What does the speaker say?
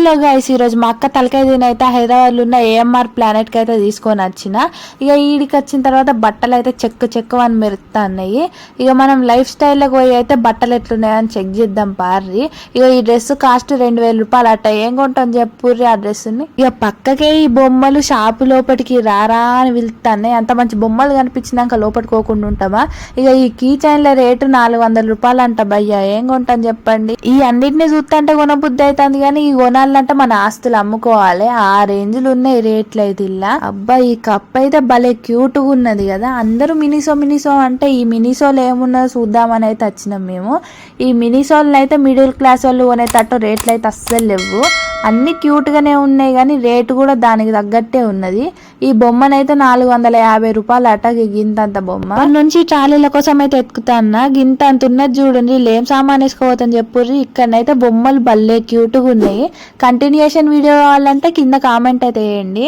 Hello guys, ఈరోజు మా అక్క తలకాయ తినైతే హైదరాబాద్లో ఉన్న ఏఎంఆర్ ప్లానెట్కి అయితే తీసుకొని వచ్చిన. ఇక ఈడికి వచ్చిన తర్వాత బట్టలు అయితే చెక్కు అని మెరుస్తున్నాయి. ఇక మనం లైఫ్ స్టైల్లోకి పోయి అయితే బట్టలు ఎట్లున్నాయని చెక్ చేద్దాం పార్రి. ఇక ఈ డ్రెస్ కాస్ట్ 2000 రూపాయలు అట్ట. ఏం కొంటాం చెప్పుర్రి ఆ డ్రెస్ని. ఇక పక్కకే ఈ బొమ్మలు షాపు లోపలికి రారా అని పిలుస్తున్నాయి. అంత మంచి బొమ్మలు కనిపించినాక లోపలికి పోకుండా ఉంటామా? ఇక ఈ కీ చైన్ల రేటు 400 రూపాయలు అంట. భయ్యా ఏం కొంటాం చెప్పండి. ఈ అన్నిటిని చూస్తుంటే కొనబుద్ధి అవుతుంది, కానీ ఈ కొనాలంటే మన ఆస్తులు అమ్ముకోవాలి. ఆ రేంజ్లు ఉన్నాయి రేట్లు అయితే. ఇలా అబ్బా, ఈ కప్ అయితే భలే క్యూట్ గా ఉన్నది కదా. అందరూ మినిసో అంటే ఈ మినిసోలు ఏమున్నదో చూద్దామని అయితే వచ్చినాం మేము. ఈ మినిసోల్ని అయితే మిడిల్ క్లాస్ వాళ్ళు కొనేటట్టు రేట్లు అయితే అస్సలు లేవు. అన్ని క్యూట్ గానే ఉన్నాయి, కానీ రేటు కూడా దానికి తగ్గట్టే ఉన్నది. ఈ బొమ్మనైతే 450 రూపాయలు అట. గింతంత బొమ్మ నుంచి ట్రాలీల కోసం అయితే ఎత్తుకుతాన్నా. గింత అంత ఉన్నది చూడండి. ఏం సామాన్ వేసుకోవద్దని చెప్పుర్రి. ఇక్కడనైతే బొమ్మలు భలే క్యూట్ గా ఉన్నాయి. కంటిన్యూషన్ వీడియో కావాలంటే కింద కామెంట్ అయితే వేయండి.